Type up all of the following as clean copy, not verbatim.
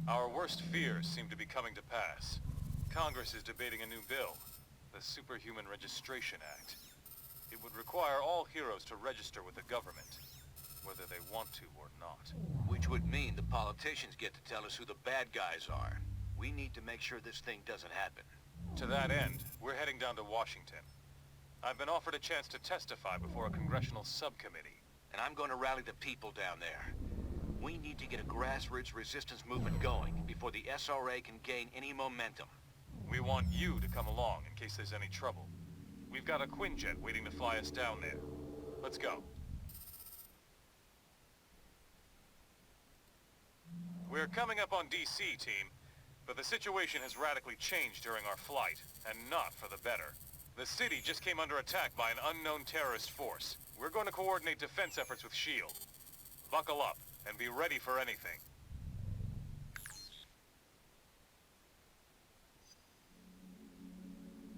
Our worst fears seem to be coming to pass. Congress is debating a new bill, the Superhuman Registration Act. It would require all heroes to register with the government, whether they want to or not. Which would mean the politicians get to tell us who the bad guys are. We need to make sure this thing doesn't happen. To that end, we're heading down to Washington. I've been offered a chance to testify before a congressional subcommittee. And I'm going to rally the people down there. We need to get a grassroots resistance movement going before the SRA can gain any momentum. We want you to come along in case there's any trouble. We've got a Quinjet waiting to fly us down there. Let's go. We're coming up on DC, team, but the situation has radically changed during our flight, and not for the better. The city just came under attack by an unknown terrorist force. We're going to coordinate defense efforts with S.H.I.E.L.D. Buckle up and be ready for anything.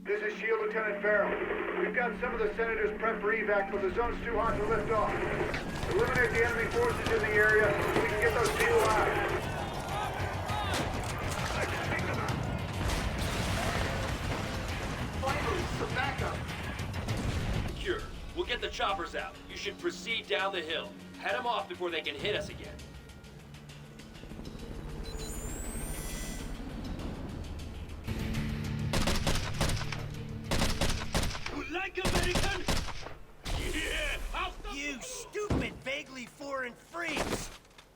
This is S.H.I.E.L.D. Lieutenant Farrell. We've got some of the senators prepped for evac, but the zone's too hot to lift off. Eliminate the enemy forces in the area so we can get those people out. Finally, some backup. Sure. We'll get the choppers out. You should proceed down the hill. Head them off before they can hit us again. Like American? Yeah! You stupid, vaguely foreign freaks!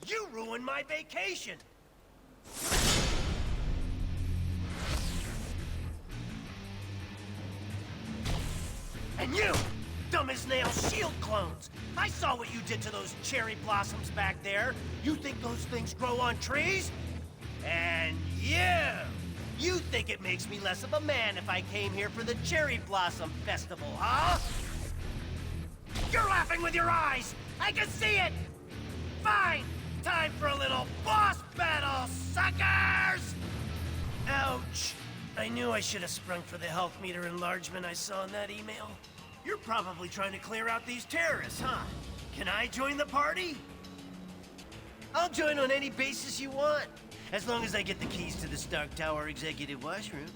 You ruined my vacation! And you, dumb as nails S.H.I.E.L.D. clones! I saw what you did to those cherry blossoms back there. You think those things grow on trees? And you think it makes me less of a man if I came here for the Cherry Blossom Festival, huh? You're laughing with your eyes! I can see it! Fine! Time for a little boss battle, suckers! Ouch! I knew I should have sprung for the health meter enlargement I saw in that email. You're probably trying to clear out these terrorists, huh? Can I join the party? I'll join on any basis you want. As long as I get the keys to the Stark Tower executive washroom.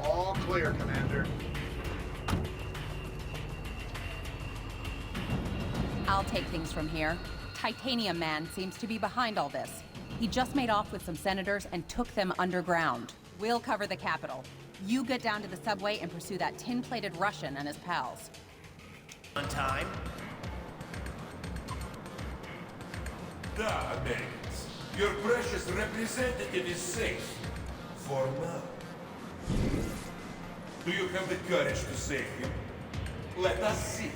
All clear, Commander. I'll take things from here. Titanium Man seems to be behind all this. He just made off with some senators and took them underground. We'll cover the Capitol. You get down to the subway and pursue that tin-plated Russian and his pals. On time? Da, Americans. Your precious representative is safe. For now. Do you have the courage to save him? Let us see.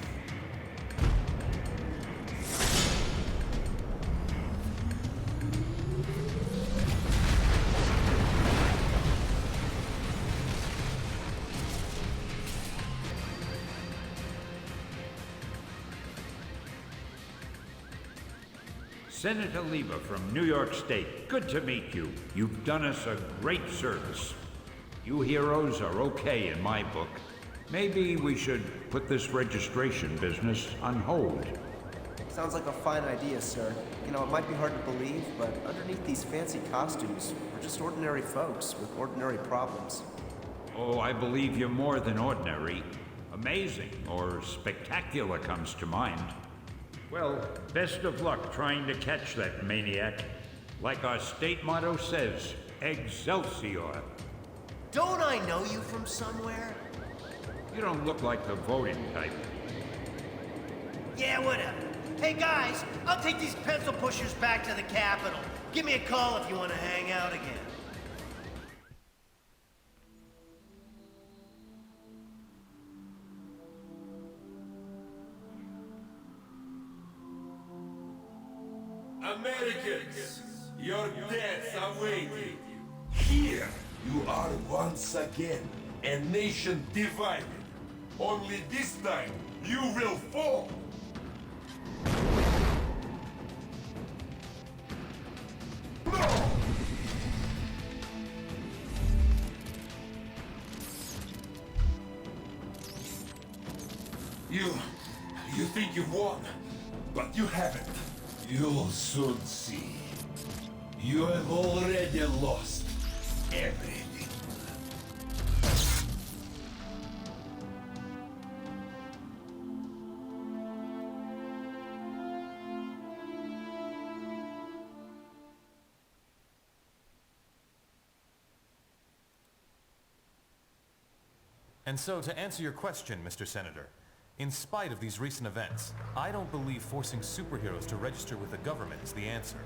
Senator Lieber from New York State, good to meet you. You've done us a great service. You heroes are okay in my book. Maybe we should put this registration business on hold. Sounds like a fine idea, sir. You know, it might be hard to believe, but underneath these fancy costumes, we're just ordinary folks with ordinary problems. Oh, I believe you're more than ordinary. Amazing or spectacular comes to mind. Well, best of luck trying to catch that maniac. Like our state motto says, Excelsior. Don't I know you from somewhere? You don't look like the voting type. Yeah, whatever. Hey guys, I'll take these pencil pushers back to the Capitol. Give me a call if you want to hang out again. Americans, your deaths are waiting. Here you are once again, a nation divided. Only this time, you will fall. No! You think you've won, but you haven't. You'll soon see. You have already lost everything. And so, to answer your question, Mr. Senator, in spite of these recent events, I don't believe forcing superheroes to register with the government is the answer.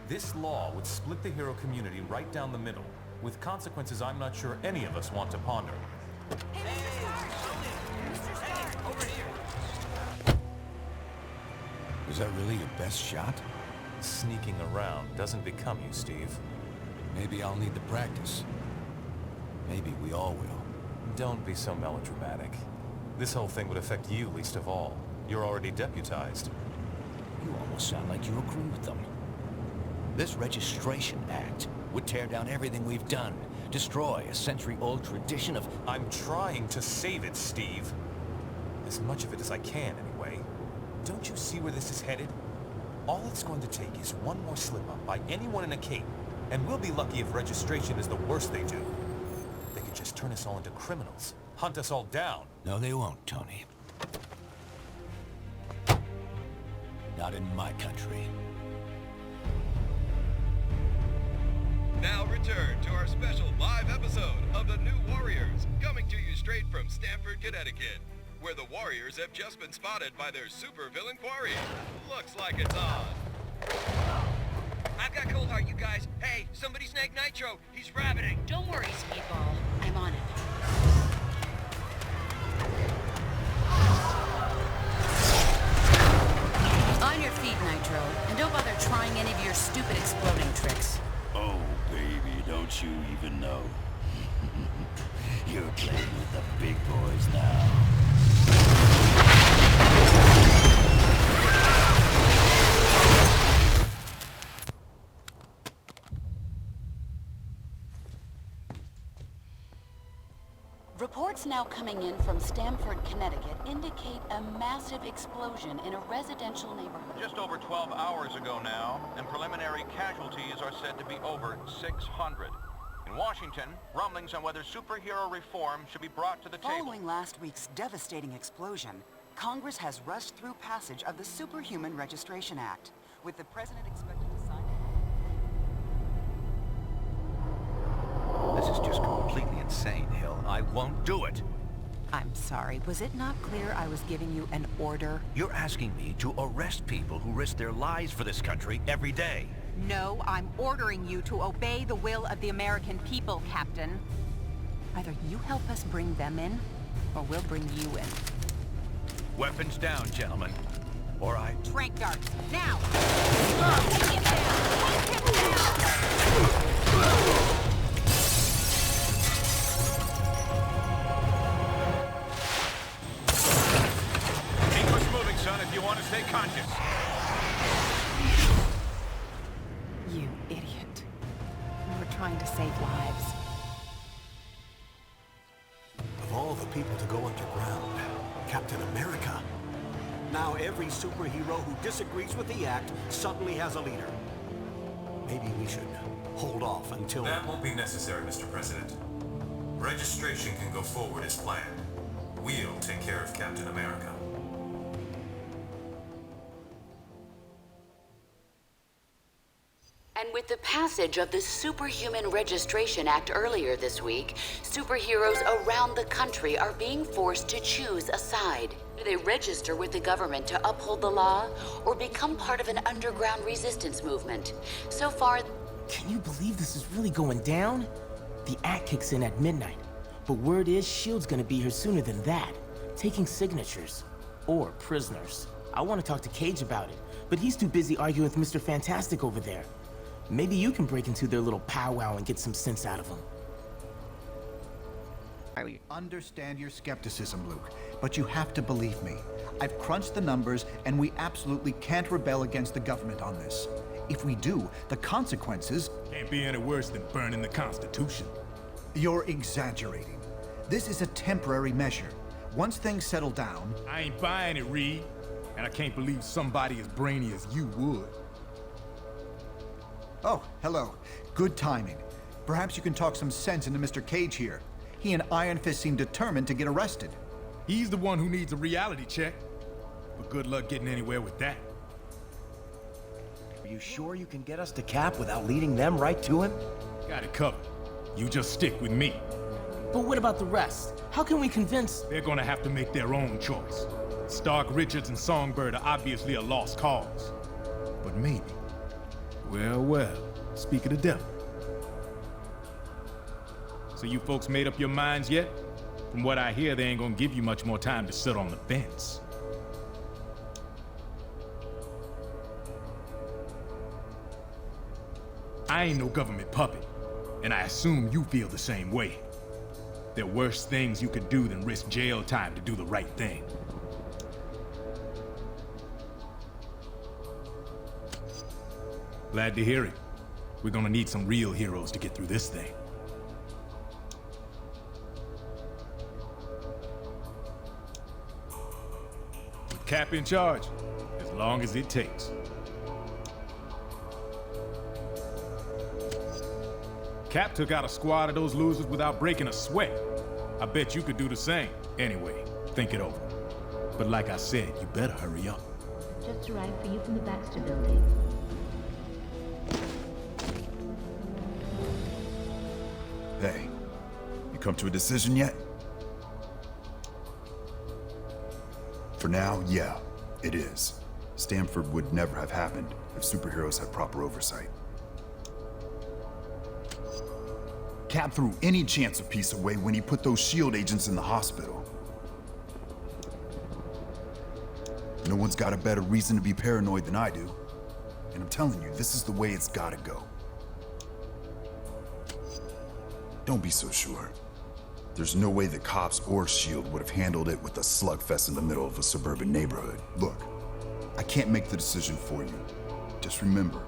This law would split the hero community right down the middle, with consequences I'm not sure any of us want to ponder. Was that really your best shot? Sneaking around doesn't become you, Steve. Maybe I'll need the practice. Maybe we all will. Don't be so melodramatic. This whole thing would affect you least of all. You're already deputized. You almost sound like you agree with them. This Registration Act would tear down everything we've done, destroy a century-old tradition of... I'm trying to save it, Steve. As much of it as I can, anyway. Don't you see where this is headed? All it's going to take is one more slip-up by anyone in a cape, and we'll be lucky if registration is the worst they do. They could just turn us all into criminals, hunt us all down. No, they won't, Tony. Not in my country. Now return to our special live episode of The New Warriors, coming to you straight from Stamford, Connecticut, where the Warriors have just been spotted by their supervillain quarry. Looks like it's on. I've got Cold Heart, you guys. Hey, somebody snag Nitro. He's rabbiting. Don't worry, Speedball. I'm on it. On your feet, Nitro. And don't bother trying any of your stupid exploding tricks. Oh, baby, don't you even know? You're playing with the big boys now. Reports now coming in from Stamford, Connecticut indicate a massive explosion in a residential neighborhood. Just over 12 hours ago now, and preliminary casualties are said to be over 600. In Washington, rumblings on whether superhero reform should be brought to the table. Following last week's devastating explosion, Congress has rushed through passage of the Superhuman Registration Act, with the president expected to sign it. This is just completely insane, Hill. I won't do it. I'm sorry, was it not clear I was giving you an order? You're asking me to arrest people who risk their lives for this country every day. No, I'm ordering you to obey the will of the American people, Captain. Either you help us bring them in, or we'll bring you in. Weapons down, gentlemen. Or I... Trank darts, now! Take him down! Take him down! If you want to stay conscious. You idiot. We were trying to save lives. Of all the people to go underground, Captain America. Now every superhero who disagrees with the act suddenly has a leader. Maybe we should hold off until... That won't be necessary, Mr. President. Registration can go forward as planned. We'll take care of Captain America. And with the passage of the Superhuman Registration Act earlier this week, superheroes around the country are being forced to choose a side. Do they register with the government to uphold the law, or become part of an underground resistance movement? So far... Can you believe this is really going down? The act kicks in at midnight, but word is S.H.I.E.L.D's gonna be here sooner than that, taking signatures. Or prisoners. I want to talk to Cage about it, but he's too busy arguing with Mr. Fantastic over there. Maybe you can break into their little powwow and get some sense out of them. I understand your skepticism, Luke, but you have to believe me. I've crunched the numbers, and we absolutely can't rebel against the government on this. If we do, the consequences... Can't be any worse than burning the Constitution. You're exaggerating. This is a temporary measure. Once things settle down... I ain't buying it, Reed. And I can't believe somebody as brainy as you would. Oh, hello. Good timing. Perhaps you can talk some sense into Mr. Cage here. He and Iron Fist seem determined to get arrested. He's the one who needs a reality check. But good luck getting anywhere with that. Are you sure you can get us to Cap without leading them right to him? Got it covered. You just stick with me. But what about the rest? How can we convince... They're gonna have to make their own choice. Stark, Richards, and Songbird are obviously a lost cause. But maybe... Well, speak of the devil. So you folks made up your minds yet? From what I hear, they ain't gonna give you much more time to sit on the fence. I ain't no government puppet, and I assume you feel the same way. There are worse things you could do than risk jail time to do the right thing. Glad to hear it. We're gonna need some real heroes to get through this thing. With Cap in charge, as long as it takes. Cap took out a squad of those losers without breaking a sweat. I bet you could do the same. Anyway, think it over. But like I said, you better hurry up. Just arrived for you from the Baxter building. Hey, you come to a decision yet? For now, yeah, it is. Stamford would never have happened if superheroes had proper oversight. Cap threw any chance of peace away when he put those SHIELD agents in the hospital. No one's got a better reason to be paranoid than I do. And I'm telling you, this is the way it's gotta go. Don't be so sure. There's no way the cops or SHIELD would have handled it with a slugfest in the middle of a suburban neighborhood. Look, I can't make the decision for you. Just remember,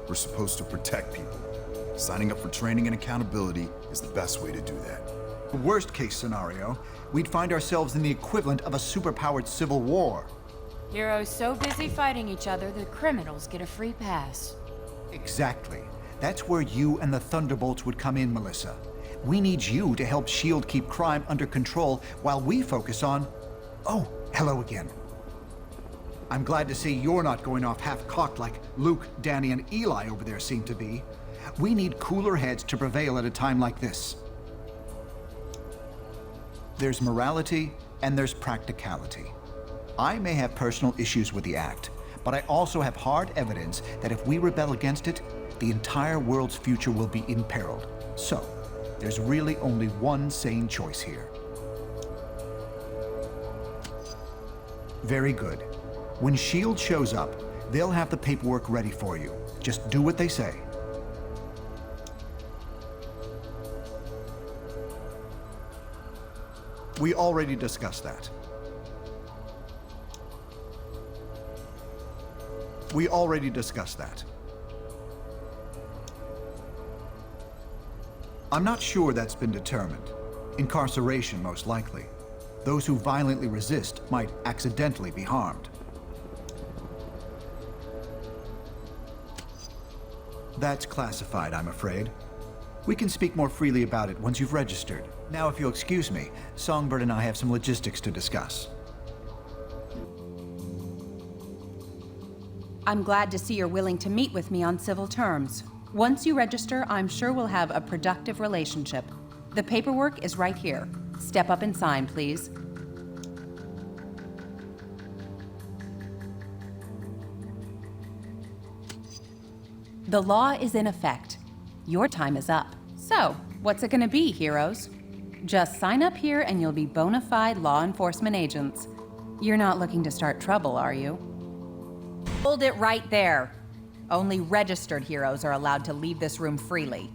we're supposed to protect people. Signing up for training and accountability is the best way to do that. Worst case scenario, we'd find ourselves in the equivalent of a superpowered civil war. Heroes so busy fighting each other, the criminals get a free pass. Exactly. That's where you and the Thunderbolts would come in, Melissa. We need you to help SHIELD keep crime under control while we focus on... Oh, hello again. I'm glad to see you're not going off half-cocked like Luke, Danny, and Eli over there seem to be. We need cooler heads to prevail at a time like this. There's morality and there's practicality. I may have personal issues with the Act, but I also have hard evidence that if we rebel against it, the entire world's future will be imperiled. So, there's really only one sane choice here. Very good. When SHIELD shows up, they'll have the paperwork ready for you. Just do what they say. We already discussed that. We already discussed that. I'm not sure that's been determined. Incarceration, most likely. Those who violently resist might accidentally be harmed. That's classified, I'm afraid. We can speak more freely about it once you've registered. Now, if you'll excuse me, Songbird and I have some logistics to discuss. I'm glad to see you're willing to meet with me on civil terms. Once you register, I'm sure we'll have a productive relationship. The paperwork is right here. Step up and sign, please. The law is in effect. Your time is up. So, what's it gonna be, heroes? Just sign up here and you'll be bona fide law enforcement agents. You're not looking to start trouble, are you? Hold it right there. Only registered heroes are allowed to leave this room freely.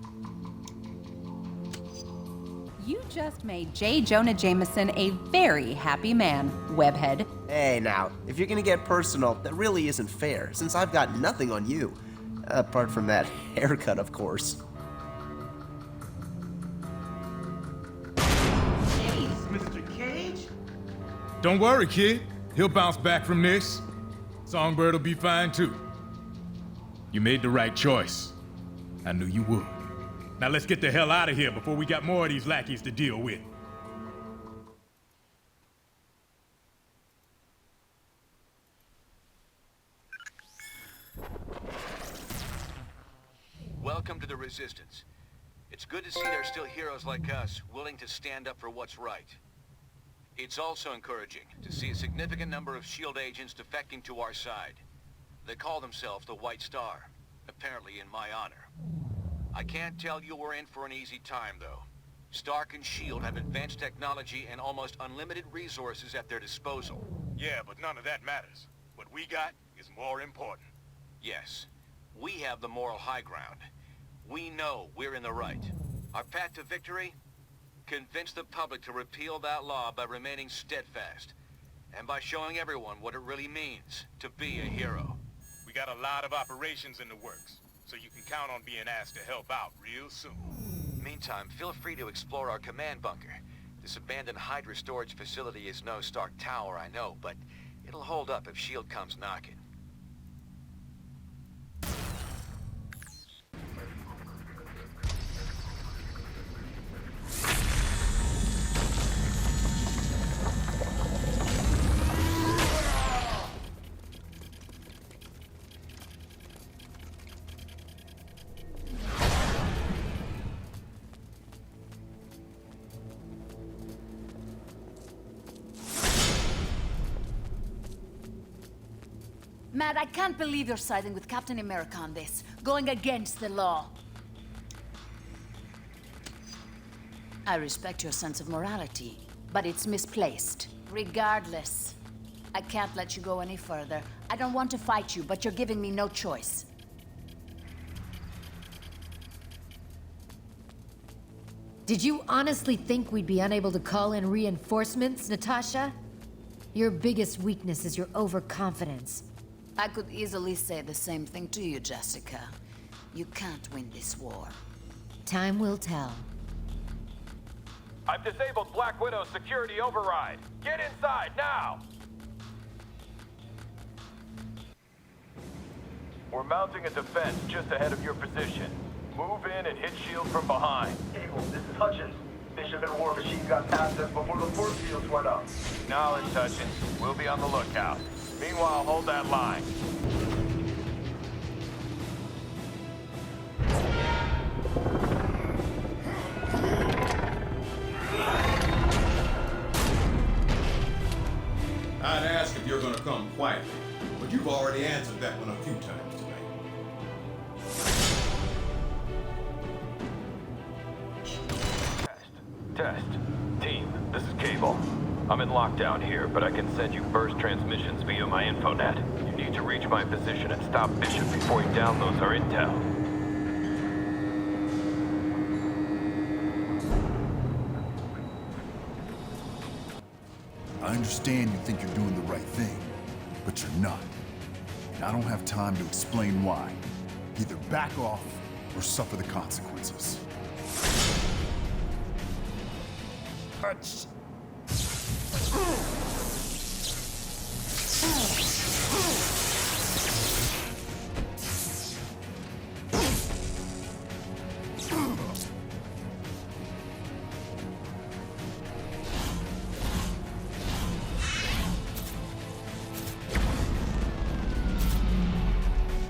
You just made J. Jonah Jameson a very happy man, webhead. Hey now, if you're gonna get personal, that really isn't fair, since I've got nothing on you. Apart from that haircut, of course. Jeez, Mr. Cage? Don't worry, kid. He'll bounce back from this. Songbird will be fine too. You made the right choice. I knew you would. Now let's get the hell out of here before we got more of these lackeys to deal with. Welcome to the Resistance. It's good to see there's still heroes like us willing to stand up for what's right. It's also encouraging to see a significant number of S.H.I.E.L.D. agents defecting to our side. They call themselves the White Star, apparently in my honor. I can't tell you we're in for an easy time, though. Stark and S.H.I.E.L.D. have advanced technology and almost unlimited resources at their disposal. Yeah, but none of that matters. What we got is more important. Yes, we have the moral high ground. We know we're in the right. Our path to victory? Convince the public to repeal that law by remaining steadfast, and by showing everyone what it really means to be a hero. We got a lot of operations in the works, so you can count on being asked to help out real soon. Meantime, feel free to explore our command bunker. This abandoned Hydra storage facility is no Stark Tower, I know, but it'll hold up if S.H.I.E.L.D. comes knocking. Matt, I can't believe you're siding with Captain America on this, going against the law. I respect your sense of morality, but it's misplaced. Regardless, I can't let you go any further. I don't want to fight you, but you're giving me no choice. Did you honestly think we'd be unable to call in reinforcements, Natasha? Your biggest weakness is your overconfidence. I could easily say the same thing to you, Jessica. You can't win this war. Time will tell. I've disabled Black Widow's security override. Get inside, now! We're mounting a defense just ahead of your position. Move in and hit S.H.I.E.L.D. from behind. Eagle, this is Hutchins. Bishop and War Machine got past us before the force fields went up. Knowledge, Hutchins. We'll be on the lookout. Meanwhile, hold that line. I'd ask if you're gonna come quietly, but you've already answered that one a few times tonight. Test. Team, this is Cable. I'm in lockdown here, but I can send you burst transmissions via my infonet. You need to reach my position and stop Bishop before he downloads our intel. I understand you think you're doing the right thing, but you're not. And I don't have time to explain why. Either back off or suffer the consequences.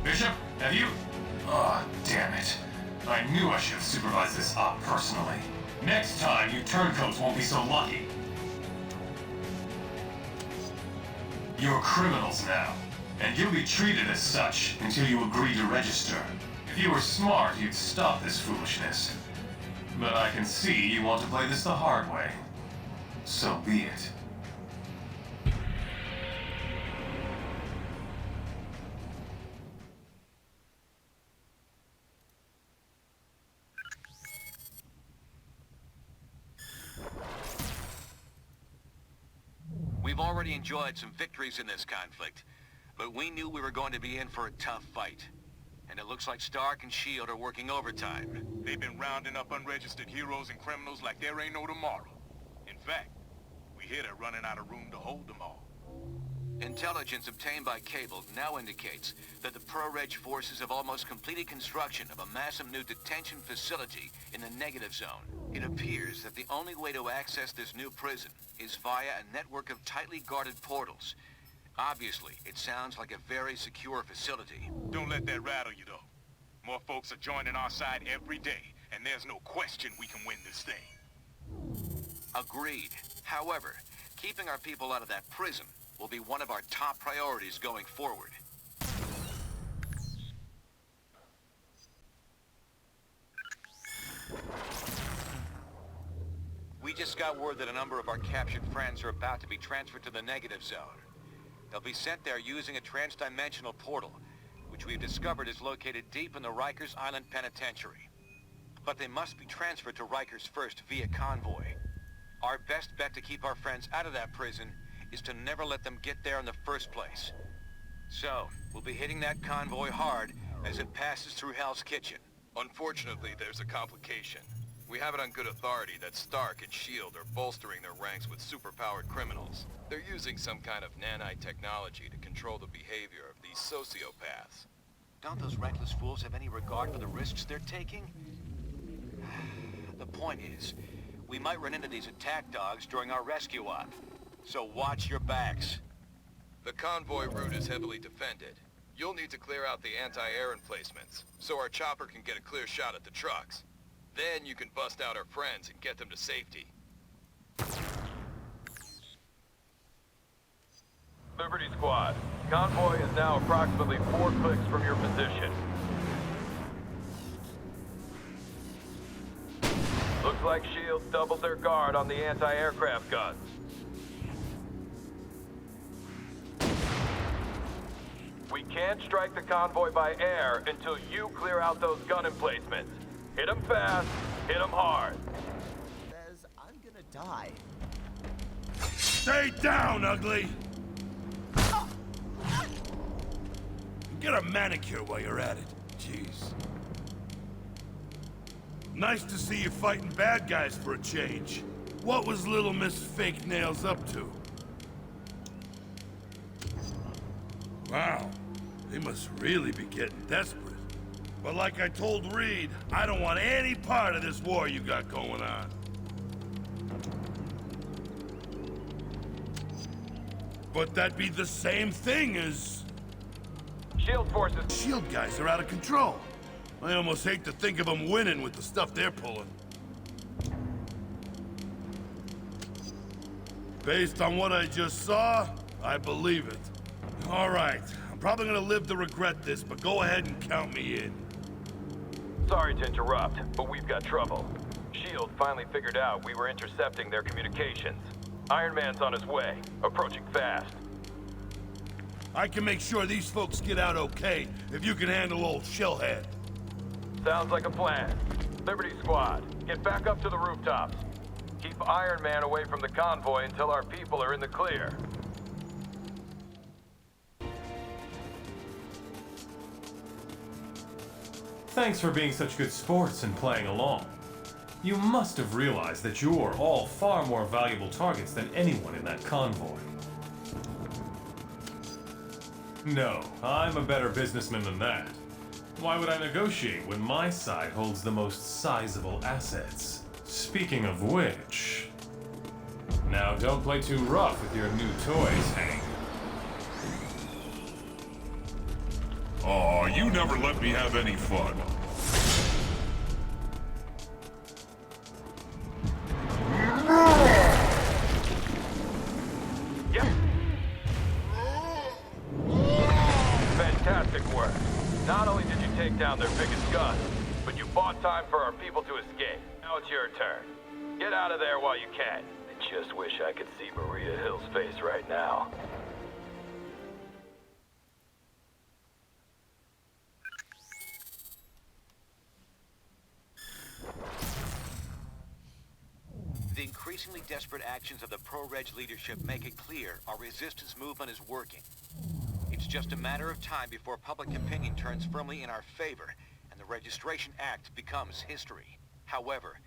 Bishop, have you? Oh, damn it. I knew I should have supervised this op personally. Next time, you turncoats won't be so lucky. You're criminals now, and you'll be treated as such until you agree to register. If you were smart, you'd stop this foolishness. But I can see you want to play this the hard way. So be it. We've already enjoyed some victories in this conflict, but we knew we were going to be in for a tough fight. And it looks like Stark and S.H.I.E.L.D. are working overtime. They've been rounding up unregistered heroes and criminals like there ain't no tomorrow. In fact, we here they're running out of room to hold them all. Intelligence obtained by Cable now indicates that the Pro-Reg forces have almost completed construction of a massive new detention facility in the negative zone. It appears that the only way to access this new prison is via a network of tightly guarded portals. Obviously, it sounds like a very secure facility. Don't let that rattle you, though. More folks are joining our side every day, and there's no question we can win this thing. Agreed. However, keeping our people out of that prison will be one of our top priorities going forward. We just got word that a number of our captured friends are about to be transferred to the negative zone. They'll be sent there using a trans-dimensional portal, which we've discovered is located deep in the Rikers Island Penitentiary. But they must be transferred to Rikers first via convoy. Our best bet to keep our friends out of that prison is to never let them get there in the first place. So, we'll be hitting that convoy hard as it passes through Hell's Kitchen. Unfortunately, there's a complication. We have it on good authority that Stark and S.H.I.E.L.D. are bolstering their ranks with superpowered criminals. They're using some kind of nanite technology to control the behavior of these sociopaths. Don't those reckless fools have any regard for the risks they're taking? The point is, we might run into these attack dogs during our rescue op. So watch your backs. The convoy route is heavily defended. You'll need to clear out the anti-air emplacements, so our chopper can get a clear shot at the trucks. Then you can bust out our friends and get them to safety. Liberty Squad, convoy is now approximately 4 clicks from your position. Looks like S.H.I.E.L.D. doubled their guard on the anti-aircraft guns. We can't strike the convoy by air until you clear out those gun emplacements. Hit them fast, hit them hard. Says I'm gonna die. Stay down, ugly! Get a manicure while you're at it. Jeez. Nice to see you fighting bad guys for a change. What was little Miss Fake Nails up to? Wow, they must really be getting desperate. But like I told Reed, I don't want any part of this war you got going on. But that'd be the same thing as... S.H.I.E.L.D. forces... S.H.I.E.L.D. guys are out of control. I almost hate to think of them winning with the stuff they're pulling. Based on what I just saw, I believe it. All right, I'm probably gonna live to regret this, but go ahead and count me in. Sorry to interrupt, but we've got trouble. S.H.I.E.L.D. finally figured out we were intercepting their communications. Iron Man's on his way, approaching fast. I can make sure these folks get out okay if you can handle old Shellhead. Sounds like a plan. Liberty Squad, get back up to the rooftops. Keep Iron Man away from the convoy until our people are in the clear. Thanks for being such good sports and playing along. You must have realized that you're all far more valuable targets than anyone in that convoy. No, I'm a better businessman than that. Why would I negotiate when my side holds the most sizable assets? Speaking of which... Now don't play too rough with your new toys, Hank. Aw, you never let me have any fun. Yep. Fantastic work. Not only did you take down their biggest gun, but you bought time for our people to escape. Now it's your turn. Get out of there while you can. I just wish I could see Maria Hill's face right now. The increasingly desperate actions of the Pro-Reg leadership make it clear our resistance movement is working. It's just a matter of time before public opinion turns firmly in our favor and the Registration Act becomes history. However,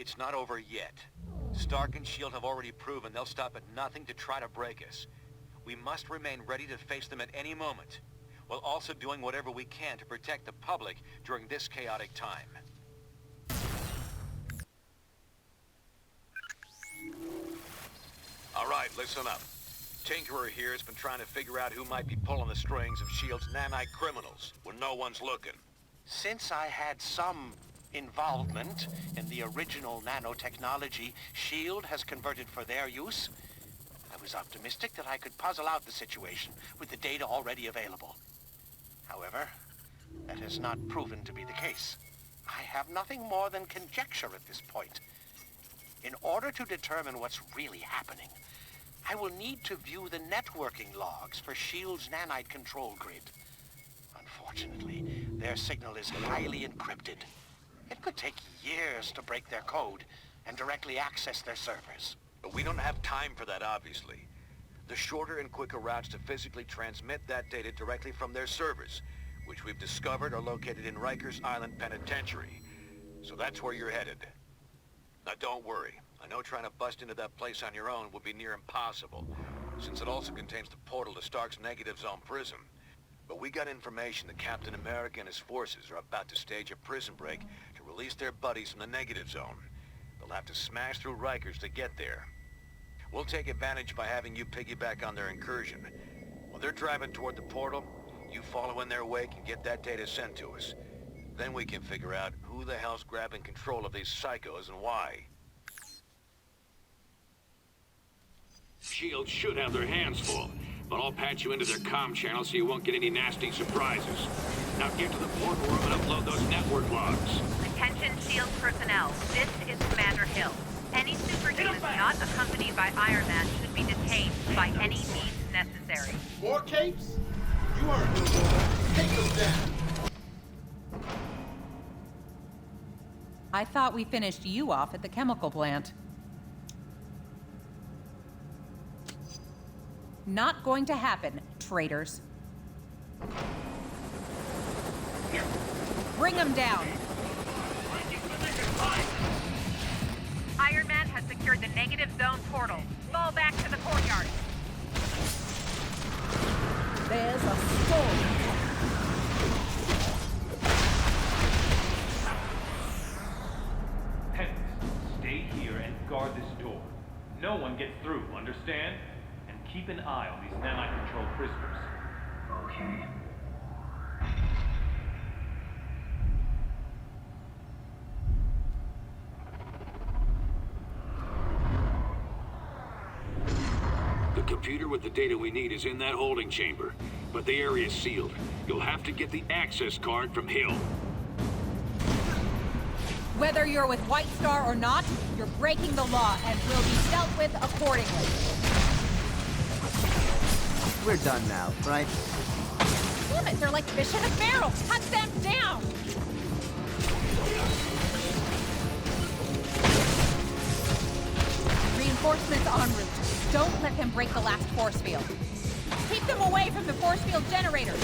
It's not over yet. Stark and S.H.I.E.L.D. have already proven they'll stop at nothing to try to break us. We must remain ready to face them at any moment, while also doing whatever we can to protect the public during this chaotic time. All right, listen up. Tinkerer here has been trying to figure out who might be pulling the strings of S.H.I.E.L.D.'s nanite criminals when no one's looking. Since I had some involvement in the original nanotechnology S.H.I.E.L.D. has converted for their use, I was optimistic that I could puzzle out the situation with the data already available. However, that has not proven to be the case. I have nothing more than conjecture at this point. In order to determine what's really happening, I will need to view the networking logs for S.H.I.E.L.D.'s nanite control grid. Unfortunately, their signal is highly encrypted. It could take years to break their code and directly access their servers. But we don't have time for that, obviously. The shorter and quicker routes to physically transmit that data directly from their servers, which we've discovered are located in Rikers Island Penitentiary. So that's where you're headed. Now don't worry. I know trying to bust into that place on your own would be near impossible, since it also contains the portal to Stark's Negative Zone prison. But we got information that Captain America and his forces are about to stage a prison break to release their buddies from the Negative Zone. They'll have to smash through Rikers to get there. We'll take advantage by having you piggyback on their incursion. While they're driving toward the portal, you follow in their wake and get that data sent to us. Then we can figure out who the hell's grabbing control of these psychos and why. S.H.I.E.L.D. should have their hands full, but I'll patch you into their comm channel so you won't get any nasty surprises. Now get to the portal room and upload those network logs. Attention S.H.I.E.L.D. personnel, this is Commander Hill. Any superhumans not accompanied by Iron Man should be detained by any means necessary. More capes? You heard me, boy. Take them down. I thought we finished you off at the chemical plant. Not going to happen, traitors. Bring them down. Iron Man has secured the Negative Zone portal. Fall back to the courtyard. There's a storm. Stay here and guard this door. No one gets through, understand? And keep an eye on these nanite-controlled prisoners. Okay. The computer with the data we need is in that holding chamber, but the area is sealed. You'll have to get the access card from Hill. Whether you're with White Star or not, you're breaking the law and will be dealt with accordingly. We're done now, right? Damn it, they're like fish in a barrel! Cut them down! Reinforcements en route. Don't let them break the last force field. Keep them away from the force field generators!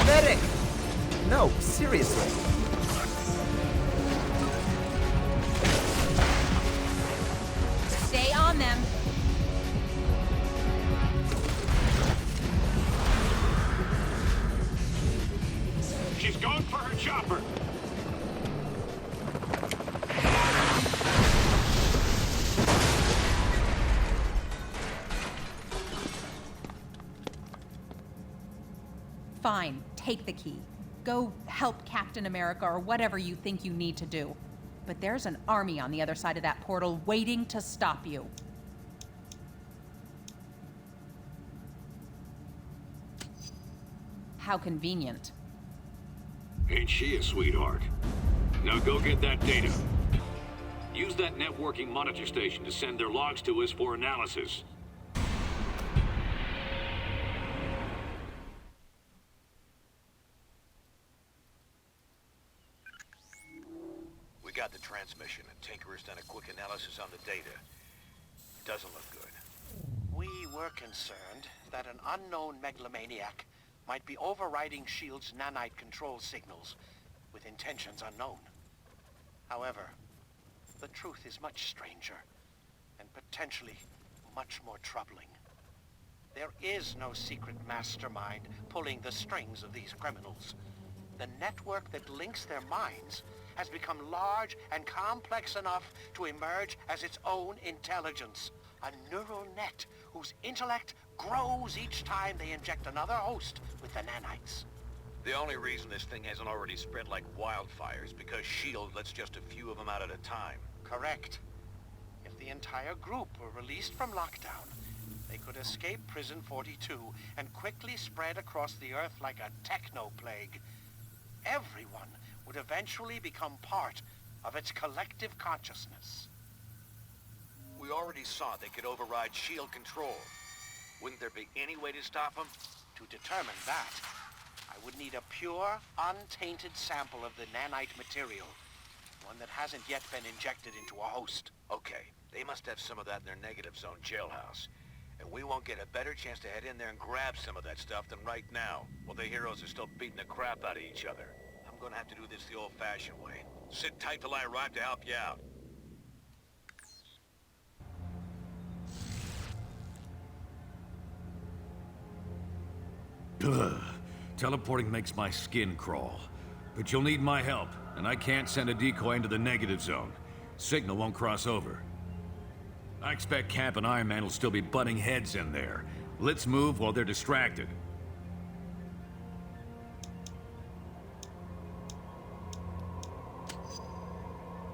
Medic! No, seriously. Stay on them. She's going for her chopper. Fine, take the key. Go help Captain America or whatever you think you need to do. But there's an army on the other side of that portal waiting to stop you. How convenient. Ain't she a sweetheart? Now go get that data. Use that networking monitor station to send their logs to us for analysis. We got the transmission, and Tinkerer's done a quick analysis on the data. It doesn't look good. We were concerned that an unknown megalomaniac might be overriding S.H.I.E.L.D.'s nanite control signals with intentions unknown. However, the truth is much stranger, and potentially much more troubling. There is no secret mastermind pulling the strings of these criminals. The network that links their minds has become large and complex enough to emerge as its own intelligence. A neural net whose intellect grows each time they inject another host with the nanites. The only reason this thing hasn't already spread like wildfire is because S.H.I.E.L.D. lets just a few of them out at a time. Correct. If the entire group were released from lockdown, they could escape Prison 42 and quickly spread across the Earth like a techno-plague. Everyone would eventually become part of its collective consciousness. We already saw they could override S.H.I.E.L.D. control. Wouldn't there be any way to stop them? To determine that, I would need a pure, untainted sample of the nanite material. One that hasn't yet been injected into a host. Okay, they must have some of that in their negative zone jailhouse. And we won't get a better chance to head in there and grab some of that stuff than right now, while the heroes are still beating the crap out of each other. I'm gonna have to do this the old-fashioned way. Sit tight till I arrive to help you out. Ugh. Teleporting makes my skin crawl. But you'll need my help, and I can't send a decoy into the negative zone. Signal won't cross over. I expect Cap and Iron Man will still be butting heads in there. Let's move while they're distracted.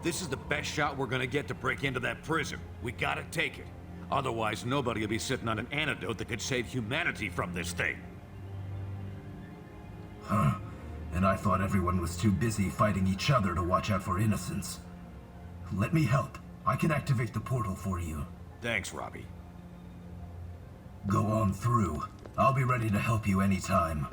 This is the best shot we're gonna get to break into that prison. We gotta take it. Otherwise, nobody will be sitting on an antidote that could save humanity from this thing. Huh. And I thought everyone was too busy fighting each other to watch out for innocents. Let me help. I can activate the portal for you. Thanks, Robbie. Go on through. I'll be ready to help you anytime.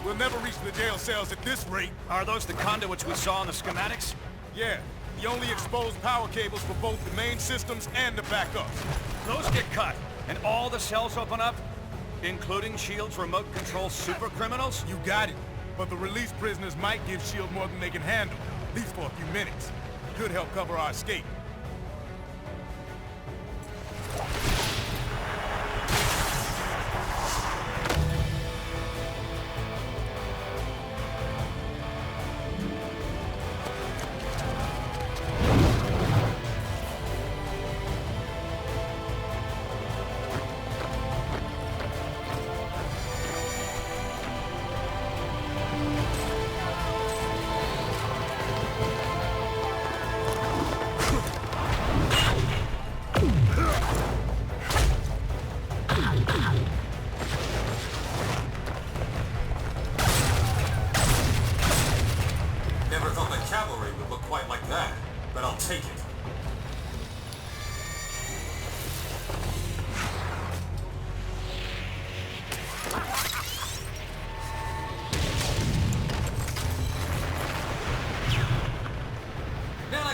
We'll never reach the jail cells at this rate. Are those the conduits we saw in the schematics? Yeah. The only exposed power cables for both the main systems and the backups. Those get cut, and all the cells open up? Including S.H.I.E.L.D.'s remote control super criminals? You got it. But the released prisoners might give S.H.I.E.L.D. more than they can handle, at least for a few minutes. Could help cover our escape.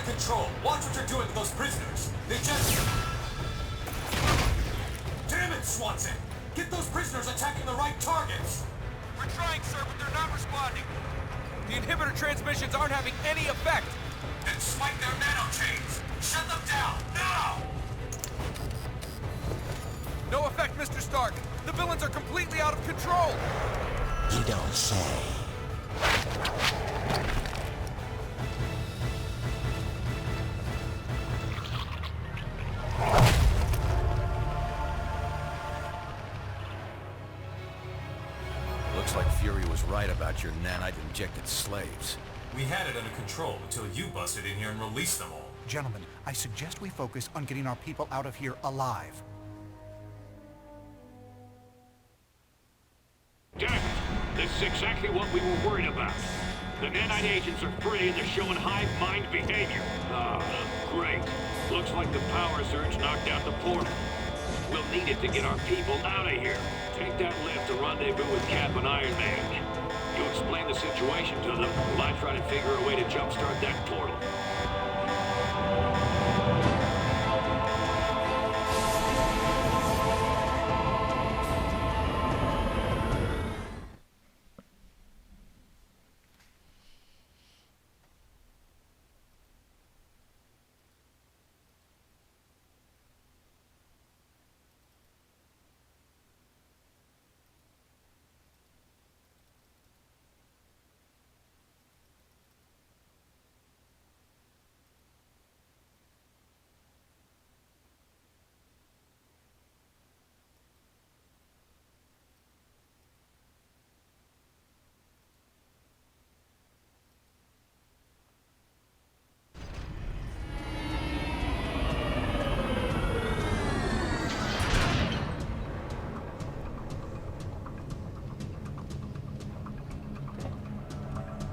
Control, watch what you're doing to those prisoners. They just... Damn it, Swanson! Get those prisoners attacking the right targets! We're trying, sir, but they're not responding. The inhibitor transmissions aren't having any effect. Then swipe their nanochains! Shut them down, now! No effect, Mr. Stark. The villains are completely out of control. You don't say. Looks like Fury was right about your nanite-injected slaves. We had it under control until you busted in here and released them all. Gentlemen, I suggest we focus on getting our people out of here alive. Damn it! This is exactly what we were worried about. The nanite agents are free and they're showing hive mind behavior. Ah, great. Looks like the power surge knocked out the portal. We'll need it to get our people out of here. Take that lift to rendezvous with Cap and Iron Man. You explain the situation to them, while I try to figure a way to jumpstart that portal.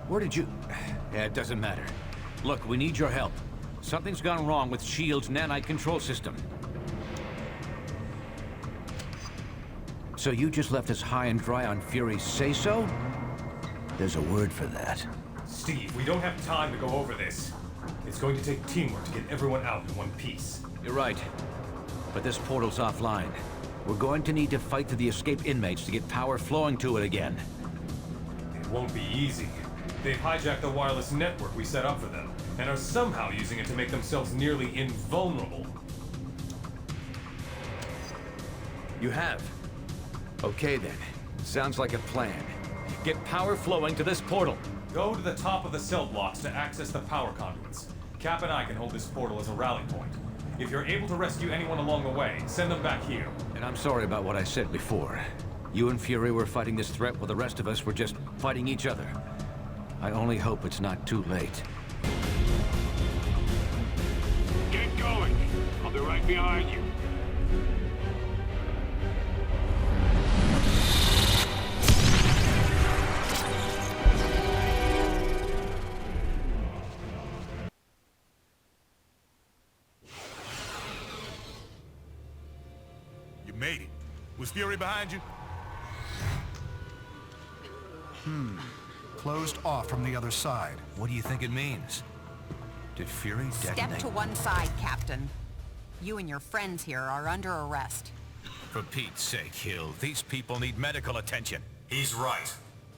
Where did you... Yeah, it doesn't matter. Look, we need your help. Something's gone wrong with S.H.I.E.L.D.'s nanite control system. So you just left us high and dry on Fury's say-so? There's a word for that. Steve, we don't have time to go over this. It's going to take teamwork to get everyone out in one piece. You're right. But this portal's offline. We're going to need to fight through the escaped inmates to get power flowing to it again. It won't be easy. They've hijacked the wireless network we set up for them, and are somehow using it to make themselves nearly invulnerable. You have? Okay then. Sounds like a plan. Get power flowing to this portal. Go to the top of the cell blocks to access the power conduits. Cap and I can hold this portal as a rally point. If you're able to rescue anyone along the way, send them back here. And I'm sorry about what I said before. You and Fury were fighting this threat while the rest of us were just fighting each other. I only hope it's not too late. Get going. I'll be right behind you. You made it. Was Fury behind you? Closed off from the other side. What do you think it means? Did Fury detonate? Step to one side, Captain. You and your friends here are under arrest. For Pete's sake, Hill, these people need medical attention. He's right.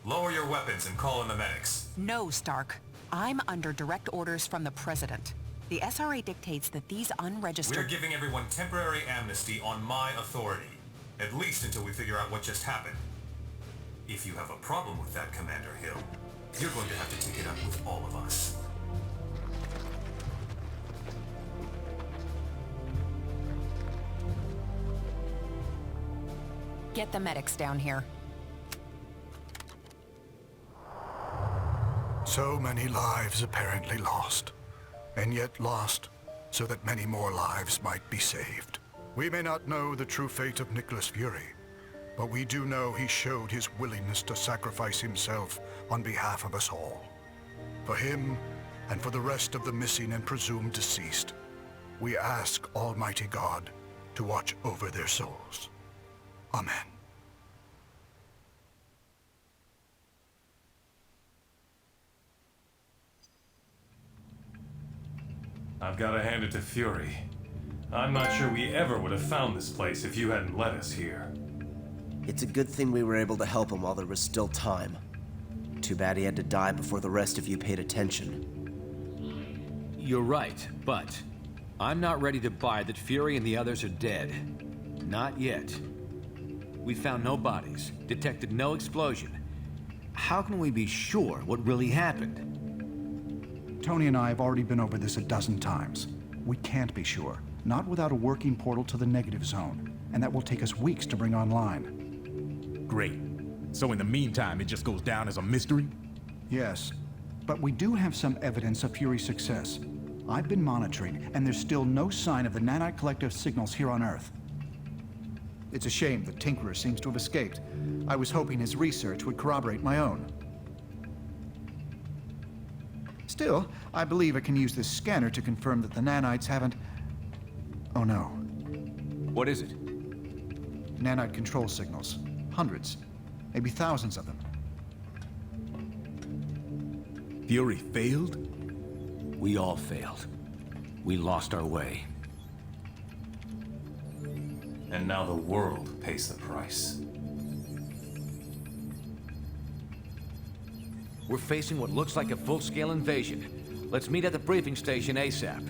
Lower your weapons and call in the medics. No, Stark. I'm under direct orders from the President. The SRA dictates that these unregistered... We're giving everyone temporary amnesty on my authority. At least until we figure out what just happened. If you have a problem with that, Commander Hill, you're going to have to take it up with all of us. Get the medics down here. So many lives apparently lost, and yet lost so that many more lives might be saved. We may not know the true fate of Nicholas Fury, but we do know he showed his willingness to sacrifice himself on behalf of us all. For him, and for the rest of the missing and presumed deceased, we ask Almighty God to watch over their souls. Amen. I've got to hand it to Fury. I'm not sure we ever would have found this place if you hadn't led us here. It's a good thing we were able to help him while there was still time. Too bad he had to die before the rest of you paid attention. You're right, but I'm not ready to buy that Fury and the others are dead. Not yet. We found no bodies, detected no explosion. How can we be sure what really happened? Tony and I have already been over this a dozen times. We can't be sure. Not without a working portal to the negative zone. And that will take us weeks to bring online. Great. So in the meantime, it just goes down as a mystery? Yes. But we do have some evidence of Fury's success. I've been monitoring, and there's still no sign of the Nanite Collective signals here on Earth. It's a shame that Tinkerer seems to have escaped. I was hoping his research would corroborate my own. Still, I believe I can use this scanner to confirm that the nanites haven't... Oh no. What is it? Nanite control signals. Hundreds. Maybe thousands of them. Fury failed? We all failed. We lost our way. And now the world pays the price. We're facing what looks like a full-scale invasion. Let's meet at the briefing station ASAP.